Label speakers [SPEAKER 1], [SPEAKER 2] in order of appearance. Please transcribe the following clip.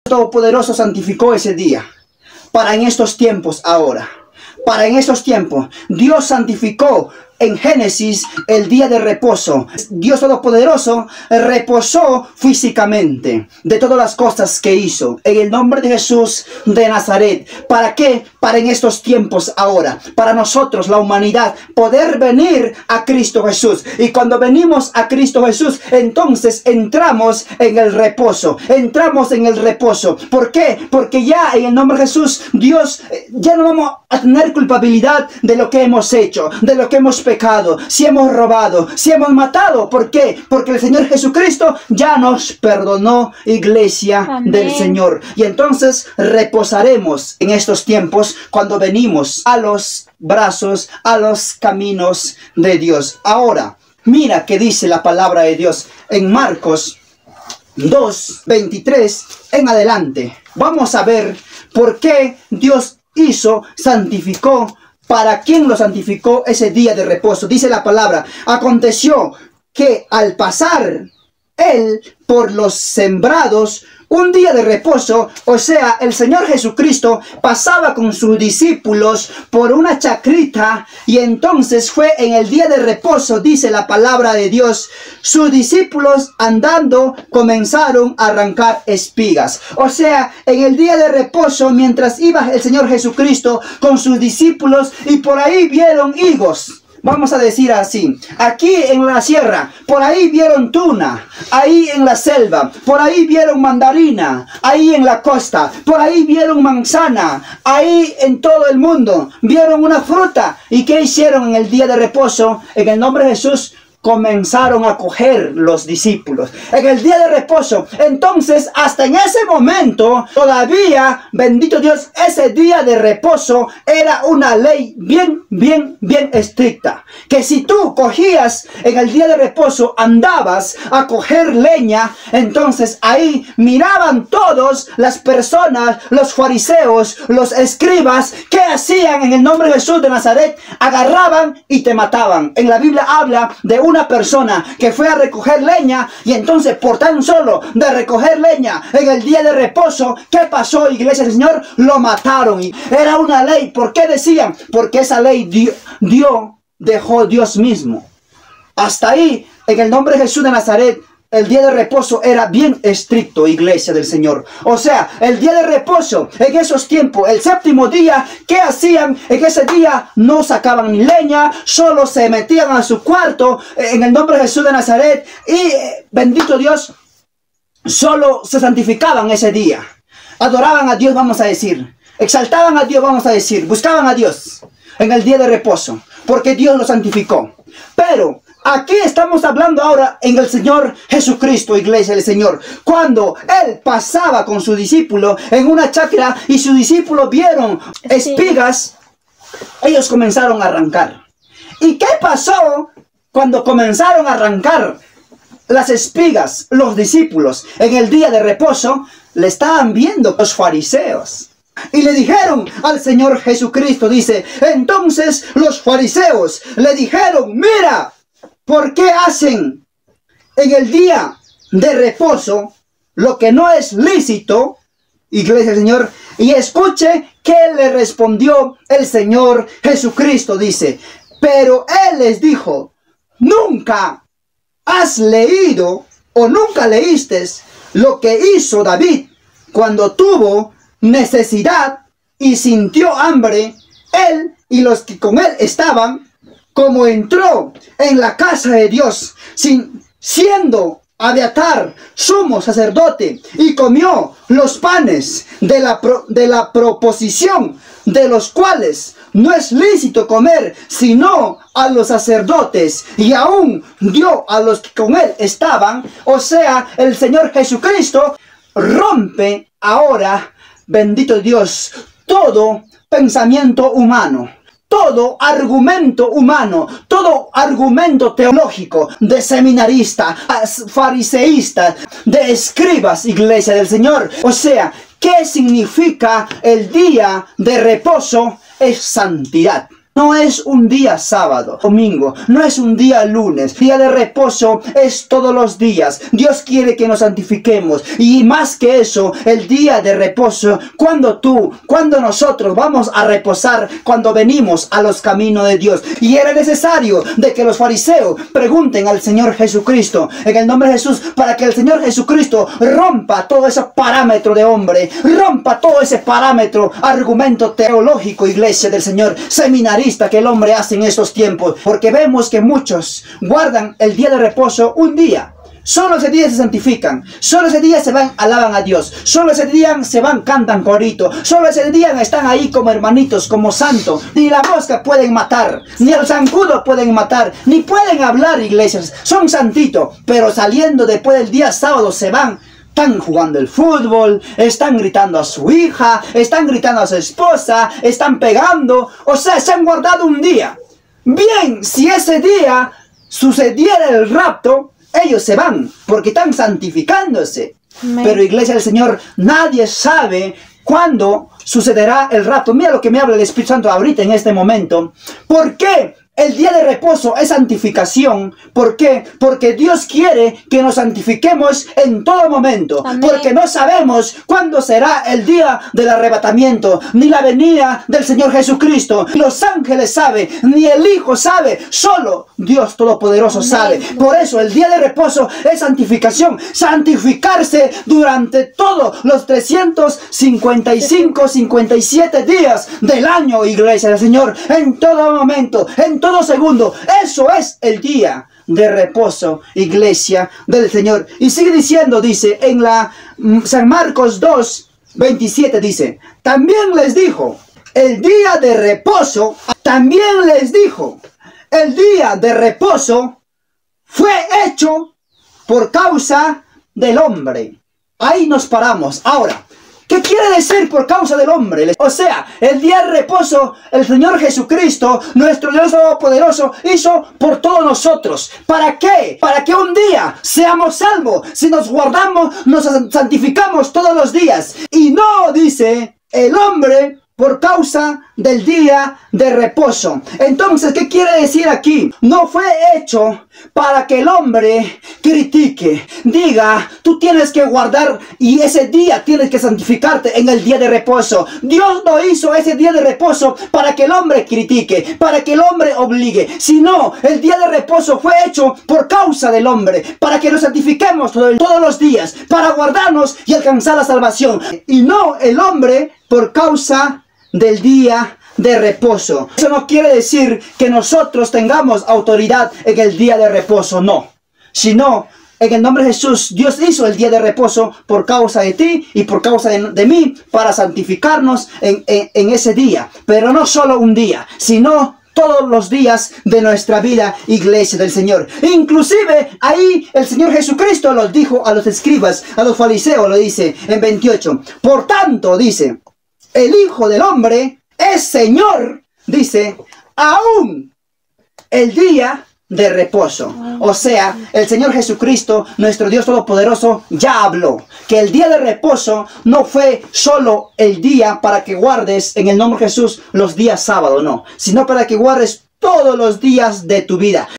[SPEAKER 1] Todopoderoso santificó ese día para en estos tiempos ahora. Para en estos tiempos, Dios santificó en Génesis el día de reposo. Dios Todopoderoso reposó físicamente de todas las cosas que hizo. En el nombre de Jesús de Nazaret. ¿Para qué? Para en estos tiempos ahora. Para nosotros, la humanidad, poder venir a Cristo Jesús. Y cuando venimos a Cristo Jesús, entonces entramos en el reposo. Entramos en el reposo. ¿Por qué? Porque ya en el nombre de Jesús, Dios, ya no vamos a tener culpabilidad de lo que hemos hecho, de lo que hemos pecado, si hemos robado, si hemos matado. ¿Por qué? Porque el Señor Jesucristo ya nos perdonó, iglesia
[SPEAKER 2] Amén.
[SPEAKER 1] del Señor. Y entonces reposaremos en estos tiempos cuando venimos a los brazos, a los caminos de Dios. Ahora, mira que dice la palabra de Dios en Marcos 2:23 en adelante. Vamos a ver por qué Dios santificó. ¿Para quién lo santificó ese día de reposo? Dice la palabra: aconteció que al pasar él por los sembrados, un día de reposo, o sea, el Señor Jesucristo pasaba con sus discípulos por una chacrita, y entonces fue en el día de reposo, dice la palabra de Dios, sus discípulos andando comenzaron a arrancar espigas. O sea, en el día de reposo, mientras iba el Señor Jesucristo con sus discípulos, y por ahí vieron higos. Vamos a decir así, aquí en la sierra, por ahí vieron tuna, ahí en la selva, por ahí vieron mandarina, ahí en la costa, por ahí vieron manzana, ahí en todo el mundo, vieron una fruta. ¿Y qué hicieron en el día de reposo? En el nombre de Jesús, comenzaron a coger los discípulos en el día de reposo. Entonces, hasta en ese momento, todavía, bendito Dios, ese día de reposo era una ley bien estricta. Que si tú cogías en el día de reposo, andabas a coger leña, entonces ahí miraban todos las personas, los fariseos, los escribas, ¿qué hacían en el nombre de Jesús de Nazaret? Agarraban y te mataban. En la Biblia habla de una persona que fue a recoger leña, y entonces por tan solo de recoger leña en el día de reposo, ¿qué pasó, iglesia del Señor? Lo mataron. Y era una ley. ¿Por qué decían? Porque esa ley dejó Dios mismo. Hasta ahí, en el nombre de Jesús de Nazaret, el día de reposo era bien estricto, iglesia del Señor. O sea, el día de reposo, en esos tiempos, el séptimo día, ¿qué hacían? En ese día no sacaban ni leña, solo se metían a su cuarto, en el nombre de Jesús de Nazaret, y bendito Dios, solo se santificaban ese día. Adoraban a Dios, vamos a decir. Exaltaban a Dios, vamos a decir. Buscaban a Dios en el día de reposo, porque Dios lo santificó. Pero aquí estamos hablando ahora en el Señor Jesucristo, iglesia del Señor. Cuando Él pasaba con su discípulo en una chacra y sus discípulos vieron espigas, ellos comenzaron a arrancar. ¿Y qué pasó cuando comenzaron a arrancar las espigas? Los discípulos en el día de reposo le estaban viendo los fariseos. Y le dijeron al Señor Jesucristo, dice, entonces los fariseos le dijeron, mira, ¿por qué hacen en el día de reposo lo que no es lícito, iglesia del Señor? Y escuche qué le respondió el Señor Jesucristo, dice, pero Él les dijo, ¿nunca has leído o nunca leíste lo que hizo David cuando tuvo necesidad y sintió hambre, él y los que con él estaban, como entró en la casa de Dios, siendo Abiatar sumo sacerdote, y comió los panes de la proposición, de los cuales no es lícito comer sino a los sacerdotes, y aún dio a los que con él estaban. O sea, el Señor Jesucristo rompe ahora, bendito Dios, todo pensamiento humano, todo argumento humano, todo argumento teológico de seminarista, fariseísta, de escribas, iglesia del Señor. O sea, ¿qué significa el día de reposo? Es santidad. No es un día sábado, domingo, no es un día lunes. Día de reposo es todos los días. Dios quiere que nos santifiquemos. Y más que eso, el día de reposo, cuando nosotros vamos a reposar, cuando venimos a los caminos de Dios. Y era necesario de que los fariseos pregunten al Señor Jesucristo, en el nombre de Jesús, para que el Señor Jesucristo rompa todo ese parámetro de hombre, rompa todo ese parámetro, argumento teológico, iglesia del Señor, seminarista que el hombre hace en estos tiempos, porque vemos que muchos guardan el día de reposo un día. Solo ese día se santifican, solo ese día se van, alaban a Dios, solo ese día se van, cantan corito, solo ese día están ahí como hermanitos, como santos. Ni la mosca pueden matar, ni el zancudo pueden matar, ni pueden hablar, iglesias, son santitos, pero saliendo después del día sábado se van. Están jugando el fútbol, están gritando a su hija, están gritando a su esposa, están pegando, o sea, se han guardado un día. Bien, si ese día sucediera el rapto, ellos se van, porque están santificándose. Amén. Pero iglesia del Señor, nadie sabe cuándo sucederá el rapto. Mira lo que me habla el Espíritu Santo ahorita en este momento. ¿Por qué? El día de reposo es santificación. ¿Por qué? Porque Dios quiere que nos santifiquemos en todo momento. Amén. Porque no sabemos cuándo será el día del arrebatamiento, ni la venida del Señor Jesucristo. Los ángeles saben, ni el Hijo sabe, solo Dios Todopoderoso Amén. Sabe. Por eso el día de reposo es santificación. Santificarse durante todos los 355, 57 días del año, iglesia del Señor. En todo momento, en todo segundo. Eso es el día de reposo, iglesia del Señor. Y sigue diciendo, dice, en la San Marcos 2, 27, dice, también les dijo, el día de reposo, también les dijo, el día de reposo fue hecho por causa del hombre. Ahí nos paramos. Ahora, ¿qué quiere decir por causa del hombre? O sea, el día de reposo, el Señor Jesucristo, nuestro Dios Todopoderoso, hizo por todos nosotros. ¿Para qué? Para que un día seamos salvos. Si nos guardamos, nos santificamos todos los días. Y no, dice, el hombre por causa del día de reposo. Entonces, ¿qué quiere decir aquí? No fue hecho para que el hombre critique, diga, tú tienes que guardar y ese día tienes que santificarte en el día de reposo. Dios no hizo ese día de reposo para que el hombre critique, para que el hombre obligue, sino el día de reposo fue hecho por causa del hombre, para que nos santifiquemos todos los días, para guardarnos y alcanzar la salvación, y no el hombre por causa del día de reposo. Eso no quiere decir que nosotros tengamos autoridad en el día de reposo, no. Sino, en el nombre de Jesús, Dios hizo el día de reposo por causa de ti y por causa de mí, para santificarnos en ese día. Pero no solo un día, sino todos los días de nuestra vida, iglesia del Señor. Inclusive ahí el Señor Jesucristo los dijo a los escribas, a los fariseos, lo dice en 28. Por tanto, dice, el Hijo del Hombre es Señor, dice, aún el día de reposo. O sea, el Señor Jesucristo, nuestro Dios Todopoderoso, ya habló que el día de reposo no fue solo el día para que guardes en el nombre de Jesús los días sábados, no, sino para que guardes todos los días de tu vida.